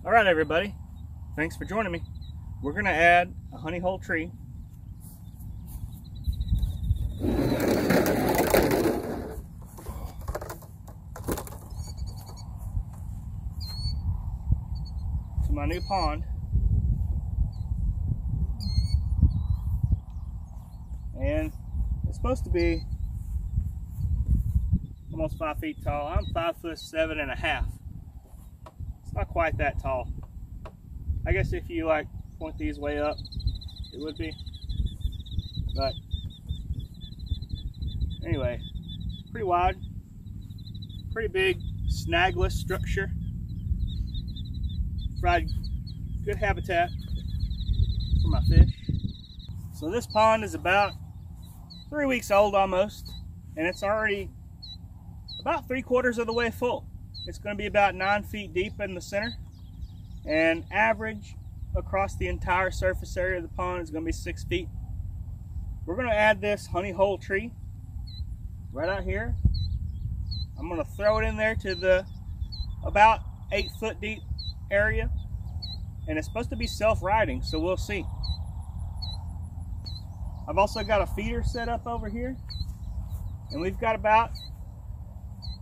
All right, everybody, thanks for joining me. We're going to add a honey hole tree. To my new pond. And it's supposed to be almost 5 feet tall. I'm 5'7.5". It's not quite that tall. I guess if you like point these way up, it would be. But anyway, pretty wide, pretty big, snagless structure. Provide good habitat for my fish. So this pond is about 3 weeks old almost, and it's already about 3/4 of the way full. It's going to be about 9 feet deep in the center, and average across the entire surface area of the pond is going to be 6 feet. We're going to add this honey hole tree right out here. I'm going to throw it in there to the about 8 foot deep area, and it's supposed to be self-riding, so we'll see. I've also got a feeder set up over here, and we've got about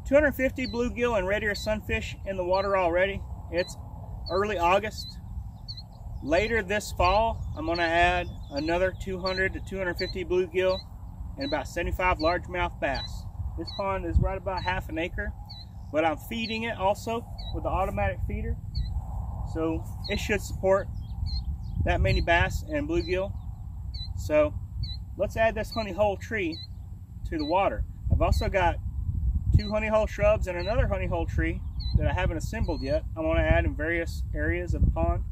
250 bluegill and red ear sunfish in the water already. It's early August. Later this fall, I'm going to add another 200 to 250 bluegill and about 75 largemouth bass. This pond is right about 1/2 acre, but I'm feeding it also with the automatic feeder, so it should support that many bass and bluegill. So let's add this honey hole tree to the water. I've also got 2 honey hole shrubs and another honey hole tree that I haven't assembled yet. I want to add in various areas of the pond.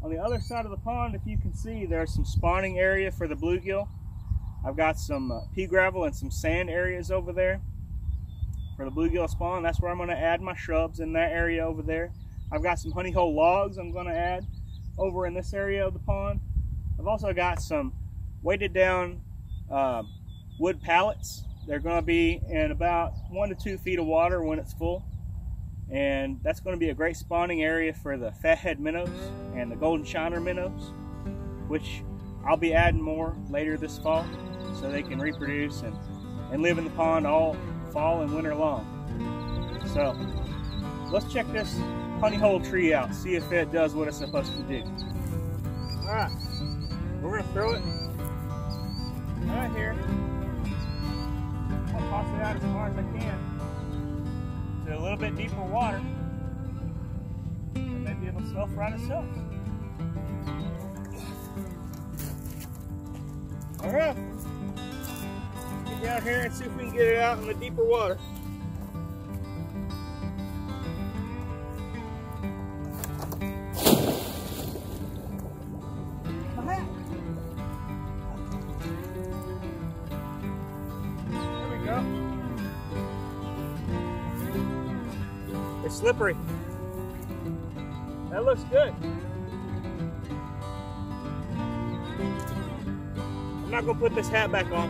On the other side of the pond, if you can see, there's some spawning area for the bluegill. I've got some pea gravel and some sand areas over there for the bluegill spawn. That's where I'm going to add my shrubs, in that area over there. I've got some honey hole logs I'm going to add over in this area of the pond. I've also got some weighted down wood pallets. They're going to be in about 1 to 2 feet of water when it's full, and that's going to be a great spawning area for the fathead minnows and the golden shiner minnows, which I'll be adding more later this fall so they can reproduce and live in the pond all fall and winter long. So let's check this honey hole tree out, see if it does what it's supposed to do. All right, we're going to throw it right here. I'll toss it out as far as I can to a little bit deeper water, and maybe it'll self-right itself. All right, get down here and see if we can get it out in the deeper water. It's slippery. That looks good. I'm not gonna put this hat back on.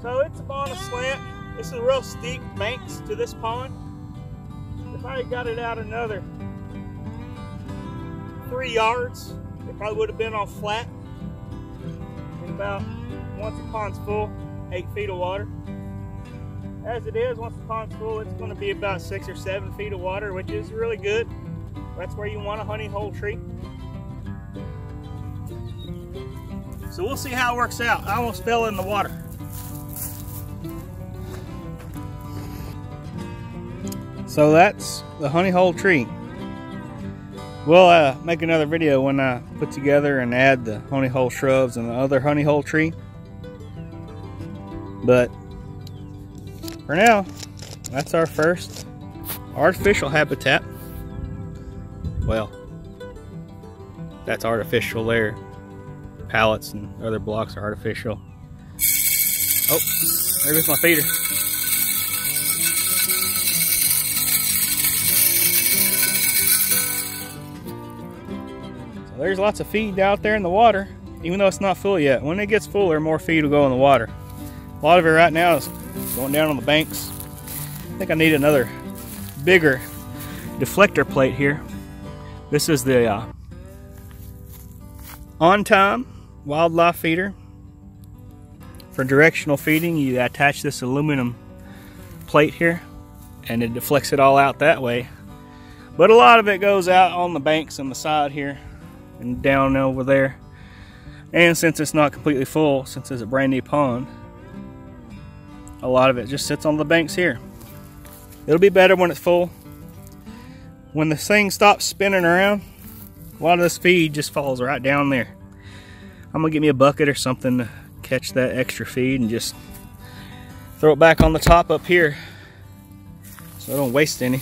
So it's on a slant. This is a real steep banks to this pond. If I had got it out another 3 yards, it probably would have been on flat. And about, once the pond's full, 8 feet of water. As it is, once the pond's full, it's going to be about 6 or 7 feet of water, which is really good. That's where you want a honey hole tree. So we'll see how it works out. I almost fell in the water. So that's the honey hole tree. We'll make another video when I put together and add the honey hole shrubs and the other honey hole tree. But for now, that's our first artificial habitat. Well, that's artificial there. Pallets and other blocks are artificial. Oh, there goes my feeder. So there's lots of feed out there in the water, even though it's not full yet. When it gets fuller, more feed will go in the water. A lot of it right now is going down on the banks I think I need another bigger deflector plate here. This is the On Time wildlife feeder. For directional feeding, you attach this aluminum plate here and it deflects it all out that way. But a lot of it goes out on the banks on the side here and down over there. And since it's not completely full, since it's a brand new pond, a lot of it just sits on the banks here. It'll be better when it's full. When the thing stops spinning around, a lot of this feed just falls right down there. I'm gonna get me a bucket or something to catch that extra feed and just throw it back on the top up here so I don't waste any.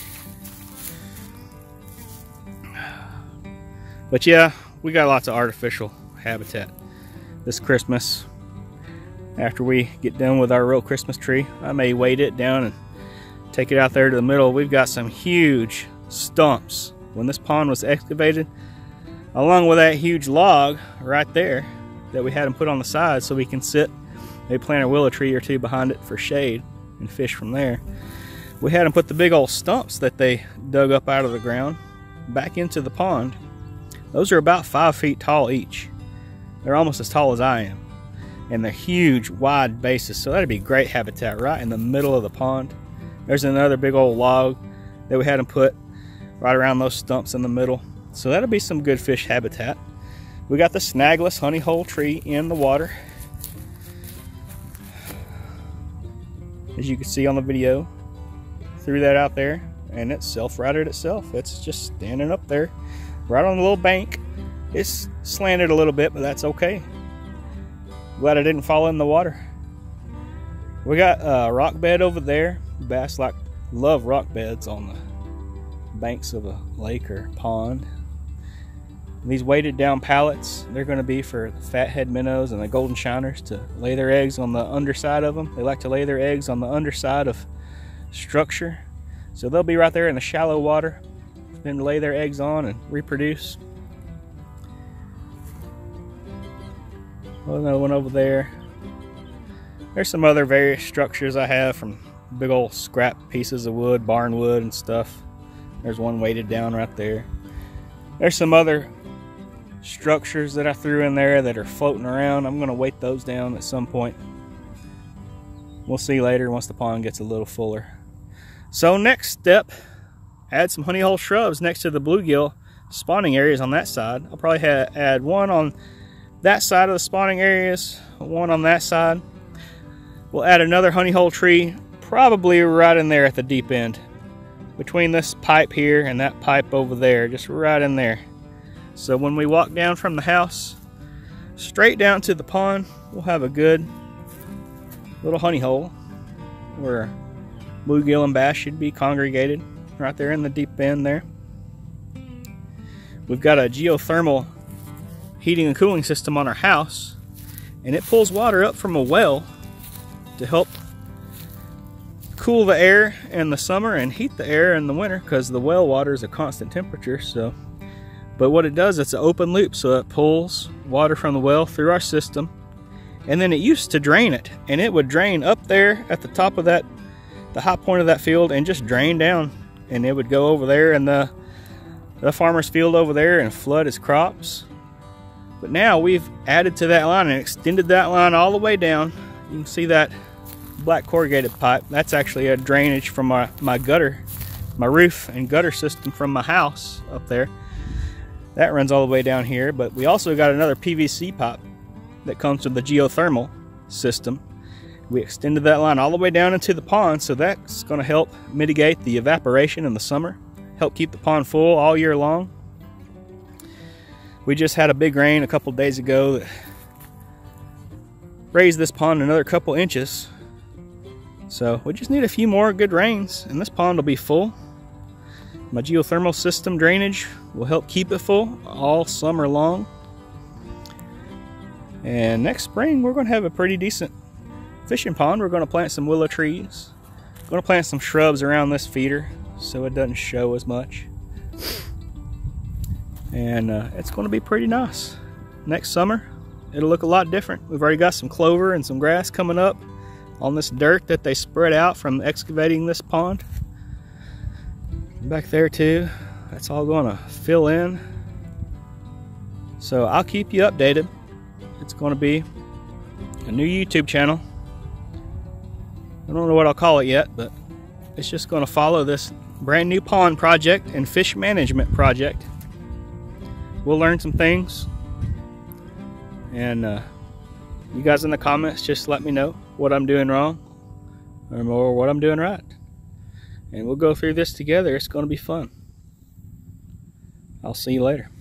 But yeah, we got lots of artificial habitat this Christmas. After we get done with our real Christmas tree, I may weight it down and take it out there to the middle. We've got some huge stumps. When this pond was excavated, along with that huge log right there that we had them put on the side so we can sit, maybe plant a willow tree or two behind it for shade and fish from there. We had them put the big old stumps that they dug up out of the ground back into the pond. Those are about 5 feet tall each. They're almost as tall as I am. And they're huge, wide bases, so that'd be great habitat right in the middle of the pond. There's another big old log that we had them put right around those stumps in the middle. So that'll be some good fish habitat. We got the snagless honey hole tree in the water. As you can see on the video, threw that out there and it self-righted itself. It's just standing up there right on the little bank. It's slanted a little bit, but that's okay. Glad I didn't fall in the water. We got a rock bed over there. Bass love rock beds on the banks of a lake or pond. These weighted down pallets, they're going to be for the fathead minnows and the golden shiners to lay their eggs on the underside of them. They like to lay their eggs on the underside of structure. So they'll be right there in the shallow water for them to lay their eggs on and reproduce. Another one over there. There's some other various structures I have from big old scrap pieces of wood, barn wood and stuff. There's one weighted down right there. There's some other structures that I threw in there that are floating around. I'm going to weight those down at some point. We'll see later once the pond gets a little fuller. So next step, add some honey hole shrubs next to the bluegill spawning areas on that side. I'll probably add one on that side of the spawning areas, one on that side. We'll add another honey hole tree probably right in there at the deep end, between this pipe here and that pipe over there, just right in there. So when we walk down from the house straight down to the pond, we'll have a good little honey hole where bluegill and bass should be congregated right there in the deep end there. We've got a geothermal heating and cooling system on our house, and it pulls water up from a well to help cool the air in the summer and heat the air in the winter, because the well water is a constant temperature. But what it does, it's an open loop, so it pulls water from the well through our system, and then it used to drain it, and it would drain up there at the top of that, the high point of that field, and just drain down, and it would go over there in the farmer's field over there and flood his crops. But now we've added to that line and extended that line all the way down. You can see that black corrugated pipe. That's actually a drainage from my gutter, my roof and gutter system from my house up there. That runs all the way down here, but we also got another PVC pipe that comes with the geothermal system. We extended that line all the way down into the pond, so that's going to help mitigate the evaporation in the summer, help keep the pond full all year long. We just had a big rain a couple days ago that raised this pond another couple inches. So we just need a few more good rains and this pond will be full. My geothermal system drainage will help keep it full all summer long. And next spring we're going to have a pretty decent fishing pond. We're going to plant some willow trees. I'm going to plant some shrubs around this feeder so it doesn't show as much. And it's going to be pretty nice. Next summer it'll look a lot different. We've already got some clover and some grass coming up on this dirt that they spread out from excavating this pond. Back there too, that's all going to fill in. So I'll keep you updated. It's going to be a new YouTube channel. I don't know what I'll call it yet, but it's just going to follow this brand new pond project and fish management project. We'll learn some things, and you guys in the comments just let me know what I'm doing wrong or what I'm doing right, and we'll go through this together. It's going to be fun. I'll see you later.